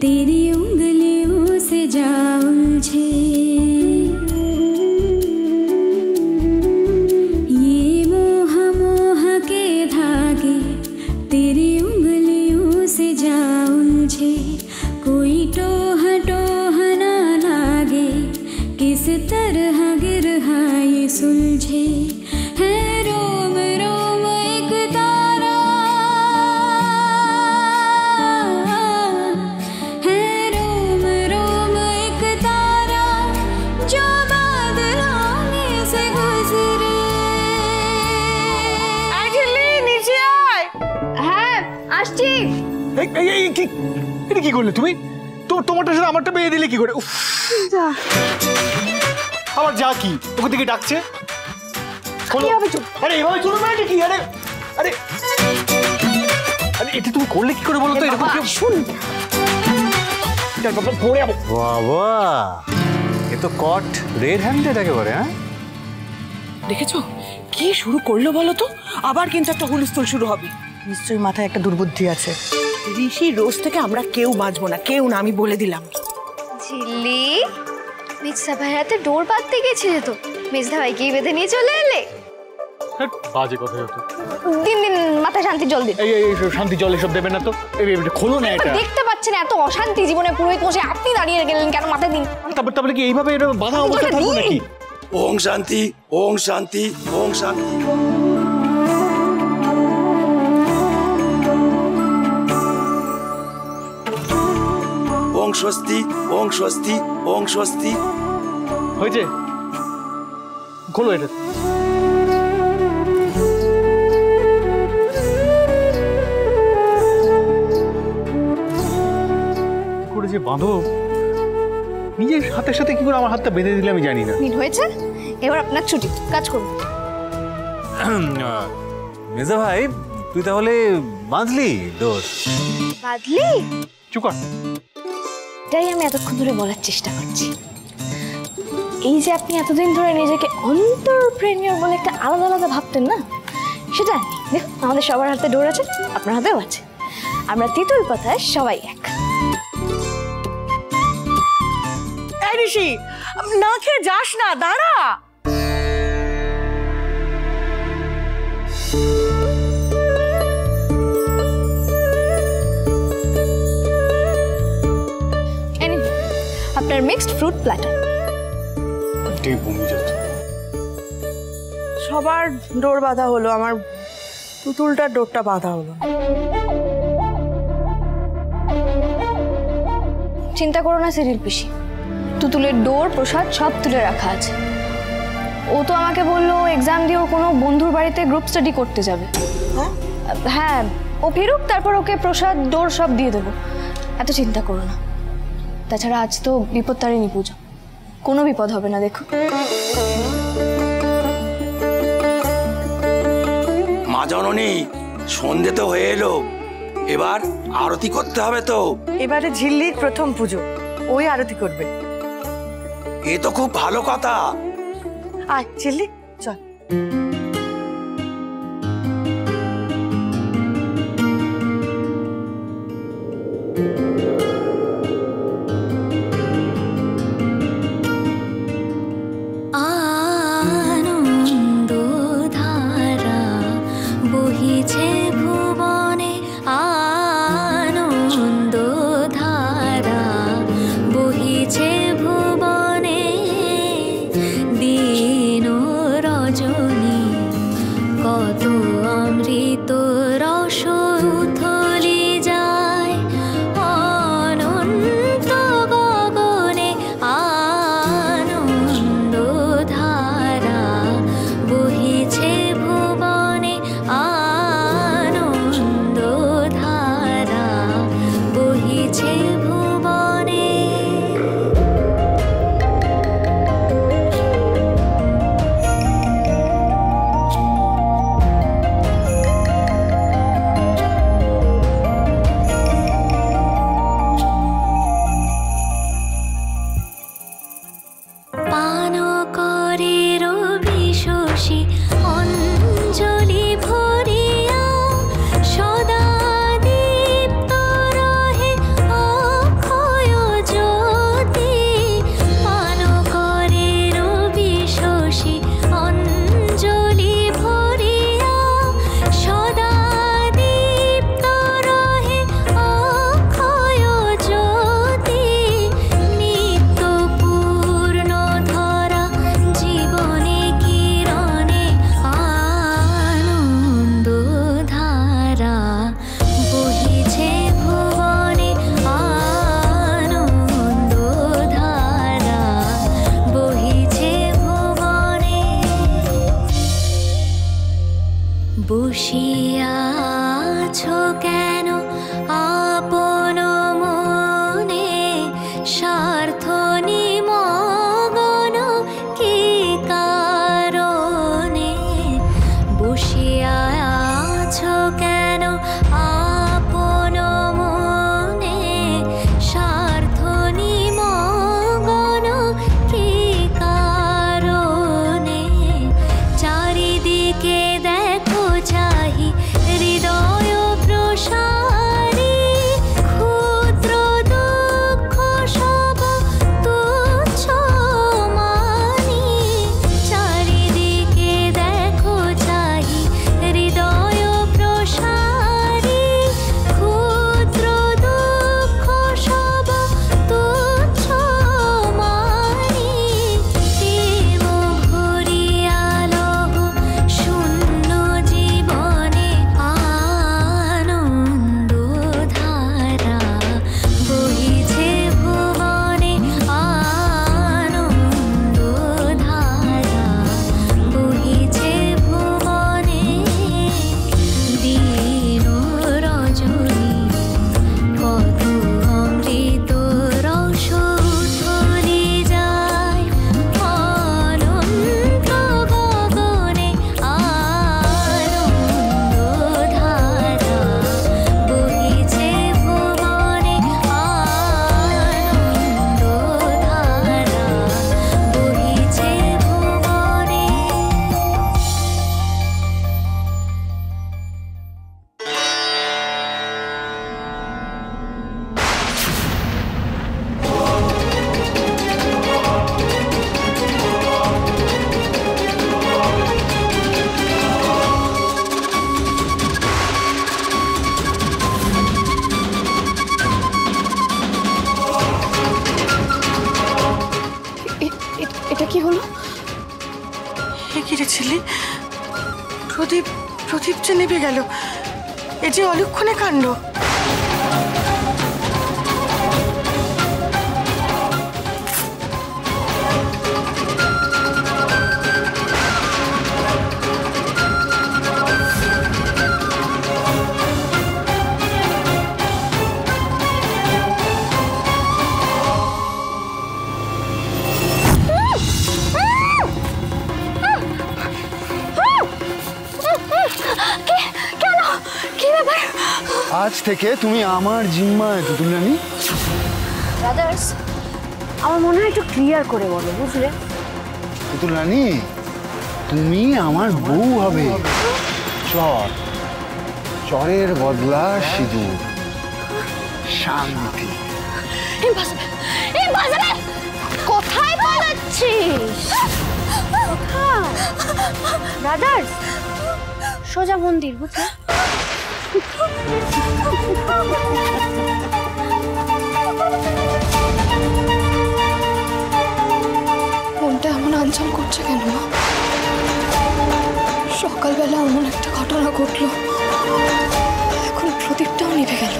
तेरी उंगलियों से जा उलझे ये मोह मोह के धागे, तेरी उंगलियों से जा उलझे। कोई टोह टोह ना लागे, किस तरह गिरहा ये सुलझे। है रोम रोम एक तारा, है रोम रोम एक तारा जो बादलों में से गुजरे। নিচে আয়। হ্যাঁ আসছি। কি করলে তুমি? তোমারটার সাথে আমারটা পেয়ে দিলে কি করে? আবার যা কি ওকে দিকে ডাকছে। আরে এভাবে চলো না, এটা কি? আরে আরে আরে এটা তুমি করলে কি করে বলো তো? এরকম শুন বাবা, এ তো কট রেড হ্যান্ডেড একেবারে। হ্যাঁ দেখেছো কি শুরু করলো বলো তো? আবার কিন্তু একটা হুলস্থুল শুরু হবে। নিশ্চয়ই মাথায় একটা দুর্বুদ্ধি আছে। ঋষি রোজ থেকে আমরা কেউ বাঁচবো না, কেউ না, আমি বলে দিলাম। ঝিল্লি, মেজদা ভাইয়ের হাতে ডোর বাঁধতে গেছিলে তো, মেজদা ভাইকেই বেঁধে নিয়ে চলে এলে। বাজে কথা হতো। দিন দিন মাথায় শান্তির জল দিন। এই শান্তি জল এসব দেবেন না তো। এই খোলো না এটা। দেখতে পাচ্ছেন এত অশান্তি জীবনে, পুরোহিত মশাই আপনি দাঁড়িয়ে গেলেন কেন? মাথায় দিন। তারপরে কি এইভাবে এটা বাধা অবস্থা থাকবো নাকি? ওং শান্তি, ওং শান্তি, ওং শান্তি। ওং স্বস্তি, ওং স্বস্তি, ওং স্বস্তি। হয়েছে, খোলো এটা। করে যে বাঁধো, নিজের হাতের সাথে কি করে আমার হাতটা বেঁধে দিলে আমি জানি না। হয়েছে, এবার আপনার ছুটি, কাজ করুন। মেজদা ভাই তুই তাহলে বাঁধলি ডোর? বাঁধলি? চুপ কর। এটাই আমি এতক্ষণ ধরে বলার চেষ্টা করছি। এই যে আপনি এতদিন ধরে নিজেকে অন্তরপ্রেনিয়র বলে একটা আলাদা আলাদা ভাবতেন না, সেটা দেখুন আমাদের সবার হাতে ডোর আছে, আপনার হাতেও আছে। আমরা তেঁতুল পাতায় সবাই এক। এই ঋষি, না খেয়ে যাস না, দাঁড়া। আপনার মিক্সড ফ্রুট প্ল্যাটার। সবার ডোর বাঁধা হলো, আমার পুতুলটার ডোরটা বাঁধা হলো। চিন্তা করো না সিরিল পিসি, তুতুলের ডোর প্রসাদ সব তুলে রাখা আছে। ও তো আমাকে বললো এক্সাম দিয়ে ও কোনো বন্ধুর বাড়িতে গ্রুপ স্টাডি করতে যাবে। হ্যাঁ ও ফিরুক, তারপর ওকে প্রসাদ ডোর সব দিয়ে দেবো, এত চিন্তা করো না। তাছাড়া আজ তো বিপত্তারিণী পুজো, কোনো বিপদ হবে না। দেখো মা জননী, সন্ধে তো হয়ে এলো, এবার আরতি করতে হবে তো। এবারে ঝিল্লির প্রথম পুজো, ওই আরতি করবে। এ তো খুব ভালো কথা। আয় ঝিল্লি চল। বসিয়া আছো কেন আপন মনে, স্বার্থ নিমগ্ন কি কারণে? বসিয়া আছো কেন আপন মনে, স্বার্থ নিমগ্ন কি কারণে? চারিদিকে দেখো চাহি হৃদয় প্রসারী, ক্ষুদ্র দুঃখ সব তুচ্ছ মানি। চারিদিকে দেখো চাহি হৃদয় প্রসারী, ক্ষুদ্র দুঃখ সব তুচ্ছ মানি। প্রেম ভরিয়া লহ শূন্য জীবনে, আনন্দ ধারা বহিছে ভুবনে, আনন্দ ধারা বহিছে ভুবনে। দিন রজনী কত অমৃত রস উথলি যায়, অনন্ত গগনে আনন্দ ধারা বহিছে ভুবনে, আনন্দ ধারা বহিছে ভুবনে। এটা কি হলো? এ কি রে ছেলে? প্রদীপ প্রদীপ যে নেবে গেল, এ যে অলক্ষণে কাণ্ড। আজ থেকে তুমি আমার জিম্মায় তুতুল রানী। ব্রাদার্স, আমার মনে হয় একটু ক্লিয়ার করে বলো, বুঝলে? তুতুল রানী, তুমি আমার বউ হবে। চর, চরের বদলা সিঁদুর, শান্তি। কোথায় পালাচ্ছিস? কোথায়? ব্রাদার্স, সোজা মন্দির, বুঝলে? মনটা এমন আঞ্চল করছে কেন? সকালবেলা এমন একটা ঘটনা ঘটলো, এখন প্রদীপটাও নিভে গেল।